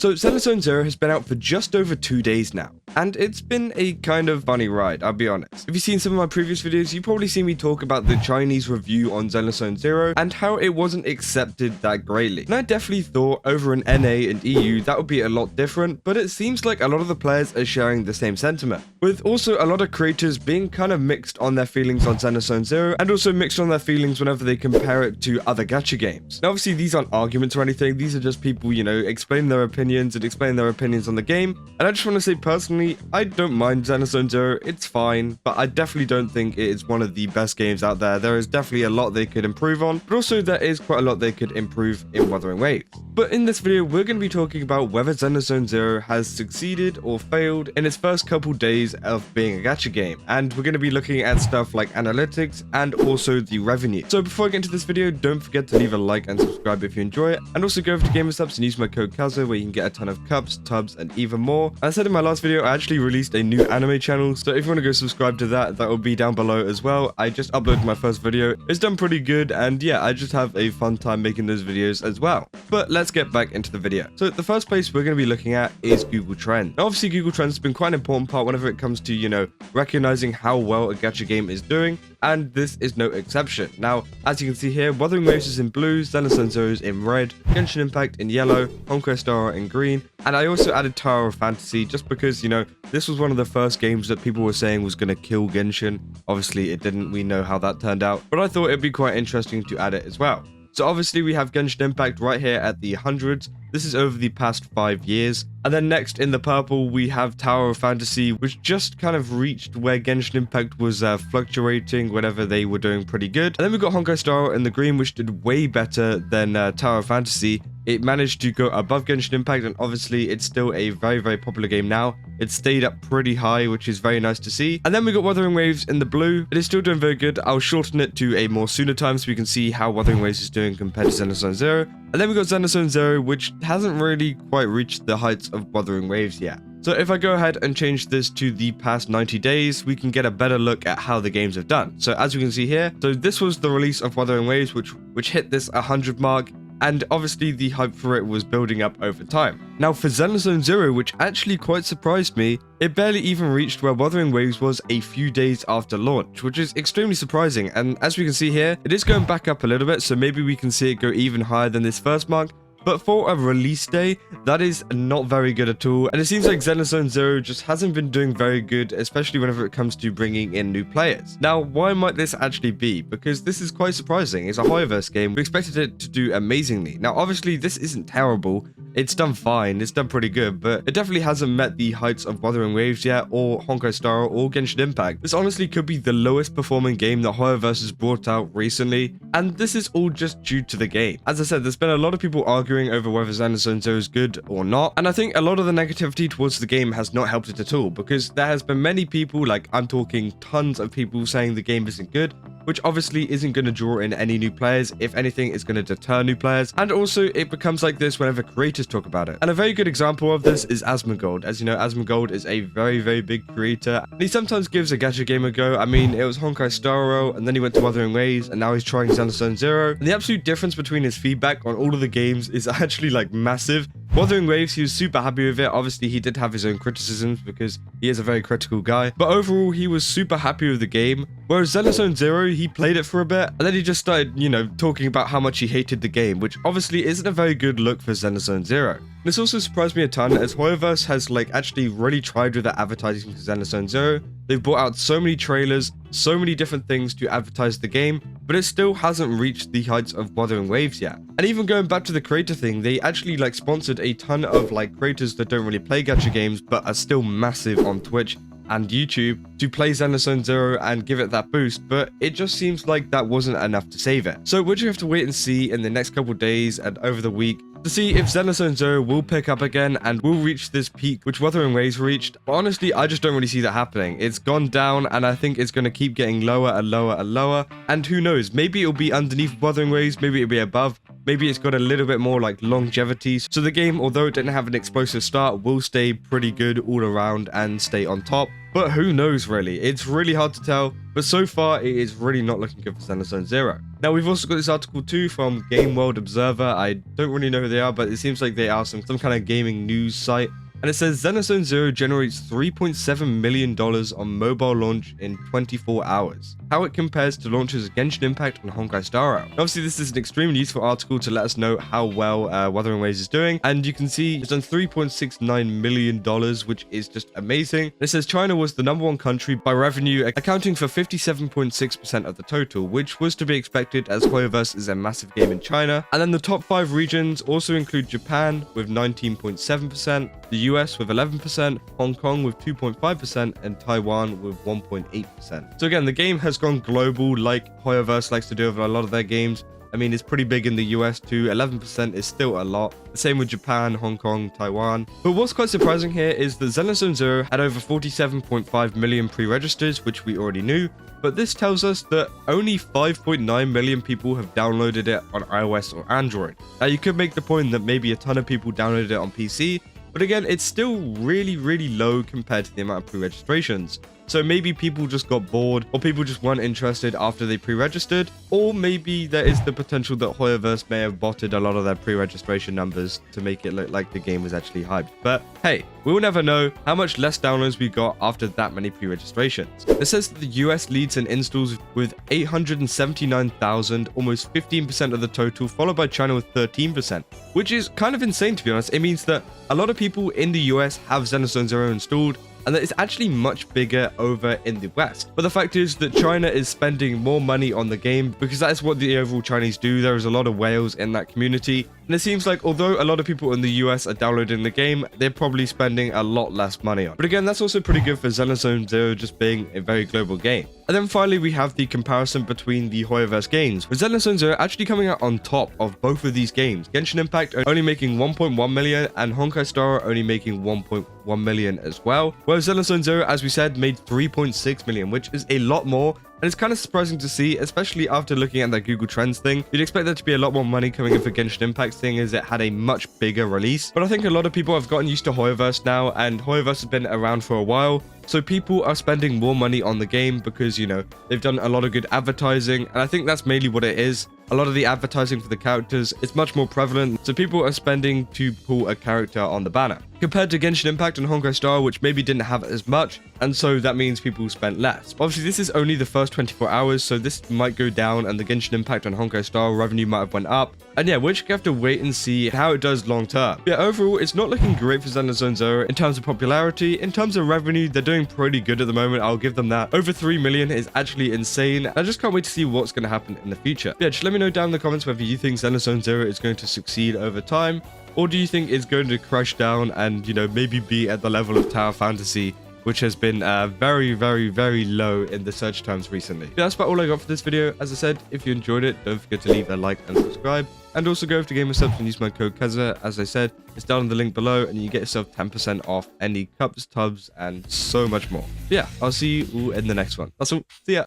So Zenless Zone Zero has been out for just over 2 days now, and it's been a kind of funny ride, I'll be honest. If you've seen some of my previous videos, you've probably seen me talk about the Chinese review on Zenless Zone Zero and how it wasn't accepted that greatly. And I definitely thought over in NA and EU that would be a lot different, but it seems like a lot of the players are sharing the same sentiment, with also a lot of creators being kind of mixed on their feelings on Zenless Zone Zero and also mixed on their feelings whenever they compare it to other gacha games. Now obviously these aren't arguments or anything, these are just people, you know, explaining their opinions on the game, and I just want to say personally, I don't mind Zenless Zone Zero, it's fine, but I definitely don't think it is one of the best games out there. There is definitely a lot they could improve on, but also there is quite a lot they could improve in Wuthering Waves. But in this video, we're going to be talking about whether Zenless Zone Zero has succeeded or failed in its first couple days of being a gacha game, and we're going to be looking at stuff like analytics and also the revenue. So before I get into this video, don't forget to leave a like and subscribe if you enjoy it, and also go over to GamerSubs and use my code Kazo where you can get a ton of cups, tubs, and even more. As I said in my last video, I actually released a new anime channel, so if you want to go subscribe to that will be down below as well. I just uploaded my first video, it's done pretty good, and yeah, I just have a fun time making those videos as well. But let's get back into the video. So the first place we're going to be looking at is Google Trends. Now obviously Google Trends has been quite an important part whenever it comes to, you know, recognizing how well a gacha game is doing, and this is no exception. Now, as you can see here, Wuthering Waves is in blue, Zenless Zone Zero is in red, Genshin Impact in yellow, Honkai Star in green, and I also added Tower of Fantasy just because, you know, this was one of the first games that people were saying was going to kill Genshin. Obviously it didn't, we know how that turned out, but I thought it'd be quite interesting to add it as well. So obviously we have Genshin Impact right here at the hundreds. This is over the past 5 years. And then next in the purple, we have Tower of Fantasy, which just kind of reached where Genshin Impact was fluctuating whenever they were doing pretty good. And then we've got Honkai Star in the green, which did way better than Tower of Fantasy. It managed to go above Genshin Impact, and obviously it's still a very, very popular game now. It stayed up pretty high, which is very nice to see. And then we got Wuthering Waves in the blue. It is still doing very good. I'll shorten it to a more sooner time so we can see how Wuthering Waves is doing compared to Zenless Zone Zero. And then we got Zenless Zone Zero, which hasn't really quite reached the heights of Wuthering Waves yet. So if I go ahead and change this to the past 90 days, we can get a better look at how the games have done. So as you can see here, so this was the release of Wuthering Waves, which hit this 100 mark. And obviously the hype for it was building up over time. Now for Zenless Zone Zero, which actually quite surprised me, it barely even reached where Wuthering Waves was a few days after launch, which is extremely surprising. And as we can see here, it is going back up a little bit, so maybe we can see it go even higher than this first mark. But for a release day, that is not very good at all. And it seems like Zenless Zone Zero just hasn't been doing very good, especially whenever it comes to bringing in new players. Now, why might this actually be? Because this is quite surprising. It's a Hoyoverse game. We expected it to do amazingly. Now, obviously, this isn't terrible. It's done fine. It's done pretty good, but it definitely hasn't met the heights of Wuthering Waves yet, or Honkai Star, or Genshin Impact. This honestly could be the lowest performing game that Hoyoverse has brought out recently, and this is all just due to the game. As I said, there's been a lot of people arguing over whether Zenless Zone Zero is good or not, and I think a lot of the negativity towards the game has not helped it at all, because there has been many people, like I'm talking tons of people, saying the game isn't good, which obviously isn't going to draw in any new players. If anything, it's going to deter new players. And also it becomes like this whenever creators talk about it. And a very good example of this is Asmongold. As you know, Asmongold is a very, very big creator. And he sometimes gives a gacha game a go. I mean, it was Honkai Star, and then he went to Wuthering Waves, and now he's trying Zenless Zone Zero. And the absolute difference between his feedback on all of the games is actually like massive. Wuthering Waves, he was super happy with it. Obviously, he did have his own criticisms because he is a very critical guy. But overall, he was super happy with the game. Whereas Zenless Zone Zero, he played it for a bit, and then he just started, you know, talking about how much he hated the game, which obviously isn't a very good look for Zenless Zone Zero. This also surprised me a ton, as Hoyoverse has like actually really tried with their advertising for Zenless Zone Zero. They've brought out so many trailers, so many different things to advertise the game, but it still hasn't reached the heights of Wuthering Waves yet. And even going back to the creator thing, they actually like sponsored a ton of like creators that don't really play gacha games, but are still massive on Twitch and YouTube to play Zenless Zone Zero and give it that boost, but it just seems like that wasn't enough to save it. So we'll just have to wait and see in the next couple days and over the week to see if Zenless Zone Zero will pick up again and will reach this peak which Wuthering Waves reached. But honestly, I just don't really see that happening. It's gone down, and I think it's going to keep getting lower and lower and lower. And who knows, maybe it'll be underneath Wuthering Waves, maybe it'll be above. Maybe it's got a little bit more like longevity. So the game, although it didn't have an explosive start, will stay pretty good all around and stay on top. But who knows really? It's really hard to tell, but so far it is really not looking good for Zenless Zone Zero. Now we've also got this article too from Game World Observer. I don't really know who they are, but it seems like they are some kind of gaming news site. And it says Zenless Zone Zero generates $3.7 million on mobile launch in 24 hours. How it compares to launches of Genshin Impact and Honkai Star Rail. Obviously, this is an extremely useful article to let us know how well Wuthering Waves is doing. And you can see it's done $3.69 million, which is just amazing. And it says China was the #1 country by revenue, accounting for 57.6% of the total, which was to be expected as Hoyoverse is a massive game in China. And then the top 5 regions also include Japan with 19.7%, the US with 11%, Hong Kong with 2.5%, and Taiwan with 1.8%. So again, the game has gone global like Hoyoverse likes to do with a lot of their games. I mean, it's pretty big in the US too. 11% is still a lot. The same with Japan, Hong Kong, Taiwan. But what's quite surprising here is that Zenless Zone Zero had over 47.5 million pre-registers, which we already knew. But this tells us that only 5.9 million people have downloaded it on iOS or Android. Now, you could make the point that maybe a ton of people downloaded it on PC, but again, it's still really low compared to the amount of pre-registrations. So maybe people just got bored, or people just weren't interested after they pre-registered, or maybe there is the potential that Hoyoverse may have botted a lot of their pre-registration numbers to make it look like the game was actually hyped. But hey, we'll never know how much less downloads we got after that many pre-registrations. It says that the US leads in installs with 879,000, almost 15% of the total, followed by China with 13%, which is kind of insane to be honest. It means that a lot of people in the US have Zenless Zone Zero installed, and that it's actually much bigger over in the West. But the fact is that China is spending more money on the game because that is what the overall Chinese do. There is a lot of whales in that community. And it seems like although a lot of people in the US are downloading the game, they're probably spending a lot less money on it. But again, that's also pretty good for Zenless Zone Zero just being a very global game. And then finally, we have the comparison between the Hoyoverse games, with Zenless Zone Zero actually coming out on top of both of these games. Genshin Impact only making 1.1 million and Honkai Star Rail only making 1.1 million as well. Whereas Zenless Zone Zero, as we said, made 3.6 million, which is a lot more. And it's kind of surprising to see, especially after looking at that Google Trends thing. You'd expect there to be a lot more money coming in for Genshin Impact, seeing as it had a much bigger release. But I think a lot of people have gotten used to Hoyoverse now, and Hoyoverse has been around for a while. So people are spending more money on the game because, you know, they've done a lot of good advertising. And I think that's mainly what it is. A lot of the advertising for the characters is much more prevalent, so people are spending to pull a character on the banner. Compared to Genshin Impact and Honkai Star, which maybe didn't have as much, and so that means people spent less. Obviously, this is only the first 24 hours, so this might go down, and the Genshin Impact and Honkai Star revenue might have went up. And yeah, we're just gonna have to wait and see how it does long term. Yeah, overall, it's not looking great for Zenless Zone Zero in terms of popularity. In terms of revenue, they're doing pretty good at the moment. I'll give them that. Over 3 million is actually insane. I just can't wait to see what's going to happen in the future. Yeah, just let me know down in the comments whether you think Zenless Zone Zero is going to succeed over time, or do you think it's going to crash down and, you know, maybe be at the level of Tower Fantasy, which has been very low in the search terms recently. Yeah, that's about all I got for this video. As I said, if you enjoyed it, don't forget to leave a like and subscribe. And also go over to GamerSubs and use my code Keza. As I said, it's down in the link below, and you get yourself 10% off any cups, tubs, and so much more. But yeah, I'll see you all in the next one. That's all. See ya.